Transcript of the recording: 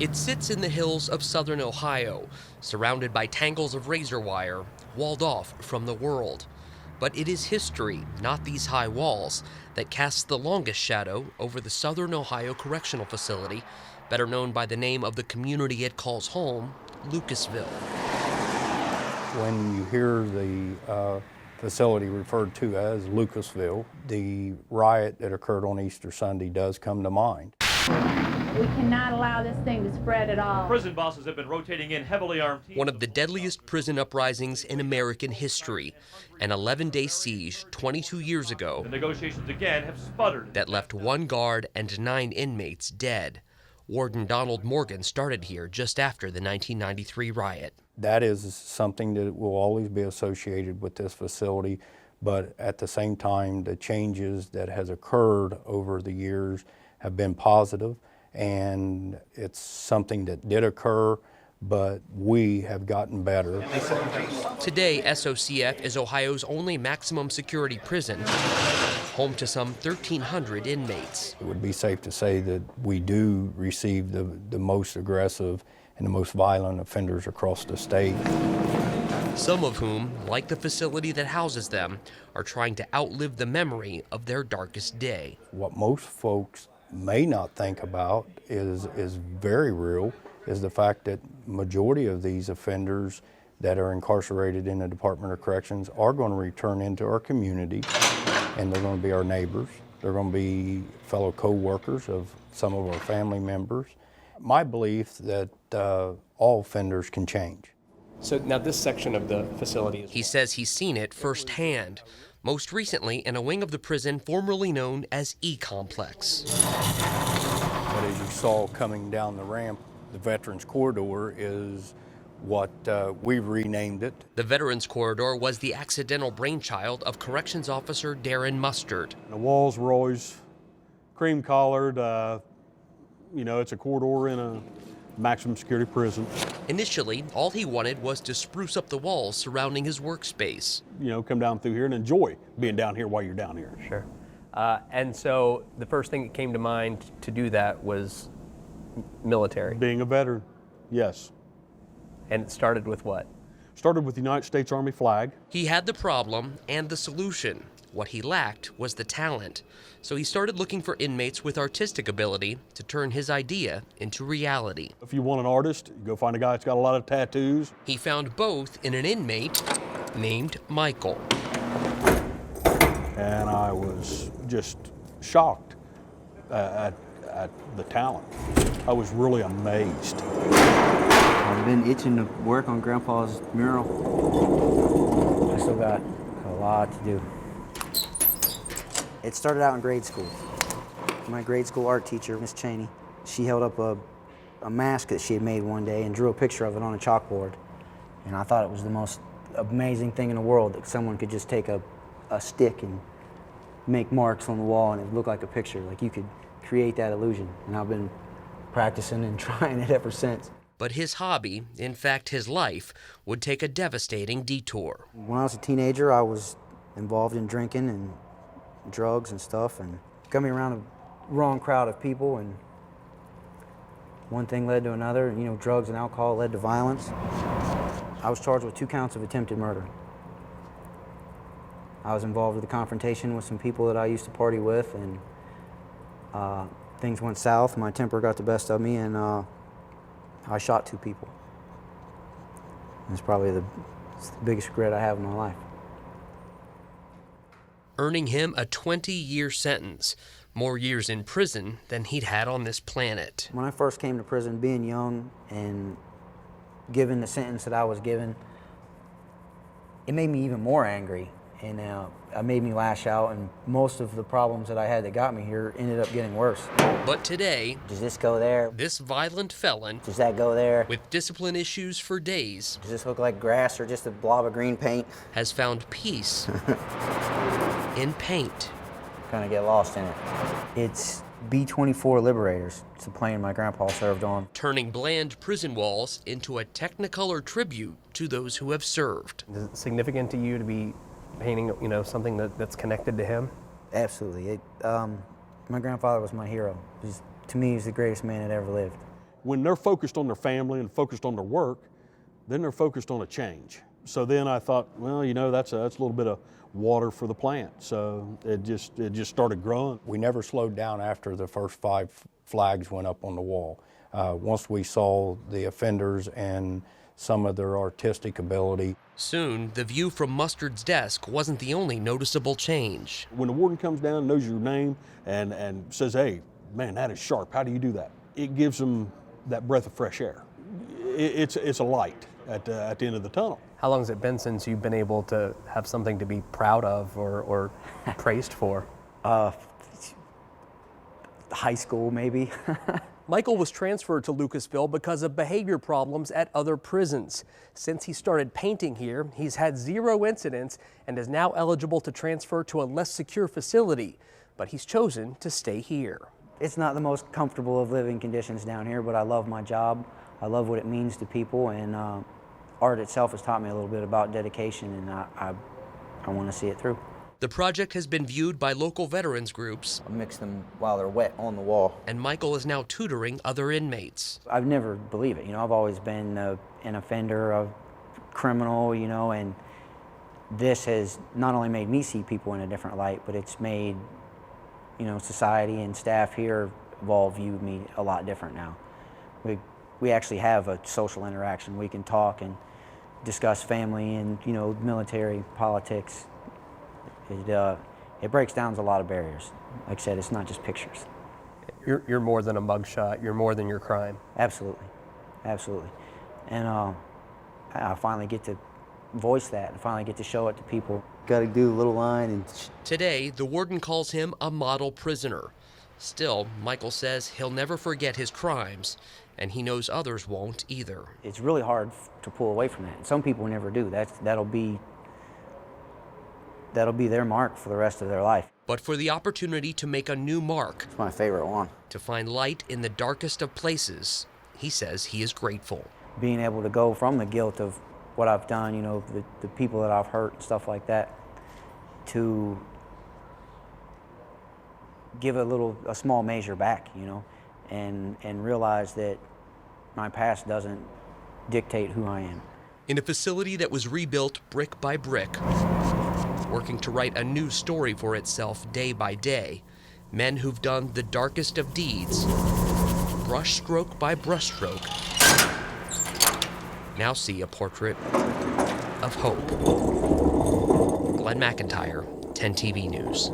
It sits in the hills of southern Ohio, surrounded by tangles of razor wire, walled off from the world. But it is history, not these high walls, that casts the longest shadow over the Southern Ohio Correctional Facility, better known by the name of the community it calls home, Lucasville. When you hear the facility referred to as Lucasville, the riot that occurred on Easter Sunday does come to mind. We cannot allow this thing to spread at all. Prison bosses have been rotating in heavily armed teams. One of the deadliest prison uprisings in American history, an 11-day siege 22 years ago. The negotiations again have sputtered. That left 1 guard and 9 inmates dead. Warden Donald Morgan started here just after the 1993 riot. That is something that will always be associated with this facility, but at the same time, the changes that has occurred over the years have been positive, and it's something that did occur, but we have gotten better. Today, SOCF is Ohio's only maximum security prison, home to some 1,300 inmates. It would be safe to say that we do receive the most aggressive and the most violent offenders across the state. Some of whom, like the facility that houses them, are trying to outlive the memory of their darkest day. What most folks may not think about is very real, is the fact that majority of these offenders that are incarcerated in the Department of Corrections are going to return into our community, and they're going to be our neighbors. They're going to be fellow co-workers of some of our family members. My belief that all offenders can change. So now this section of the facility is... He says he's seen it firsthand, most recently in a wing of the prison formerly known as E-Complex. But as you saw coming down the ramp, the Veterans Corridor is what we've renamed it. The Veterans Corridor was the accidental brainchild of Corrections Officer Darren Mustard. The walls were always cream collared. It's a corridor in a maximum security prison. Initially, all he wanted was to spruce up the walls surrounding his workspace. Come down through here and enjoy being down here while you're down here. Sure. And so the first thing that came to mind to do that was military. Being a veteran, yes. And it started with what? Started with the United States Army flag. He had the problem and the solution. What he lacked was the talent. So he started looking for inmates with artistic ability to turn his idea into reality. If you want an artist, you go find a guy that's got a lot of tattoos. He found both in an inmate named Michael. And I was just shocked at the talent. I was really amazed. I've been itching to work on Grandpa's mural. I still got a lot to do. It started out in grade school. My grade school art teacher, Miss Cheney, she held up a mask that she had made one day and drew a picture of it on a chalkboard. And I thought it was the most amazing thing in the world that someone could just take a stick and make marks on the wall and it looked like a picture. Like you could create that illusion. And I've been practicing and trying it ever since. But his hobby, in fact his life, would take a devastating detour. When I was a teenager, I was involved in drinking and drugs and stuff, and got me around a wrong crowd of people, and one thing led to another. Drugs and alcohol led to violence. I was charged with 2 counts of attempted murder. I was involved with a confrontation with some people that I used to party with, and things went south. My temper got the best of me, and I shot 2 people. It's probably the biggest regret I have in my life. Earning him a 20-year sentence, more years in prison than he'd had on this planet. When I first came to prison, being young and given the sentence that I was given, it made me even more angry. And it made me lash out, and most of the problems that I had that got me here ended up getting worse. But today, does this go there? This violent felon, does that go there? With discipline issues for days, does this look like grass or just a blob of green paint? Has found peace in paint. Kind of get lost in it. It's B-24 Liberators. It's the plane my grandpa served on. Turning bland prison walls into a technicolor tribute to those who have served. Is it significant to you to be painting, something that's connected to him? Absolutely. My grandfather was my hero. To me, he's the greatest man that ever lived. when they're focused on their family and focused on their work, then they're focused on a change. So then I thought, well, you know, that's a little bit of water for the plant. So it just started growing. We never slowed down after the first 5 flags went up on the wall. Once we saw the offenders and some of their artistic ability. Soon, the view from Mustard's desk wasn't the only noticeable change. When the warden comes down, knows your name, and says, hey, man, that is sharp. How do you do that? It gives them that breath of fresh air. It's a light at the end of the tunnel. How long has it been since you've been able to have something to be proud of or praised for? High school, maybe. Michael was transferred to Lucasville because of behavior problems at other prisons. Since he started painting here, he's had 0 incidents and is now eligible to transfer to a less secure facility, but he's chosen to stay here. It's not the most comfortable of living conditions down here, but I love my job. I love what it means to people, and art itself has taught me a little bit about dedication, and I want to see it through. The project has been viewed by local veterans groups. I mix them while they're wet on the wall. And Michael is now tutoring other inmates. I've never believed it. You know, I've always been an offender, a criminal, you know, and this has not only made me see people in a different light, but it's made, you know, society and staff here have all viewed me a lot different now. We actually have a social interaction. We can talk and discuss family and, you know, military, politics. It breaks down a lot of barriers. Like I said, it's not just pictures. You're more than a mugshot. You're more than your crime. Absolutely, absolutely. And I finally get to voice that and finally get to show it to people. Got to do a little line. And today, the warden calls him a model prisoner. Still, Michael says he'll never forget his crimes, and he knows others won't either. It's really hard to pull away from that. Some people never do. That'll be their mark for the rest of their life. But for the opportunity to make a new mark, It's my favorite one. to find light in the darkest of places, he says he is grateful. Being able to go from the guilt of what I've done, you know, the people that I've hurt and stuff like that, to give a small measure back, you know, and realize that my past doesn't dictate who I am. In a facility that was rebuilt brick by brick, working to write a new story for itself day by day, men who've done the darkest of deeds, brushstroke by brushstroke, now see a portrait of hope. Glenn McEntyre, 10 TV News.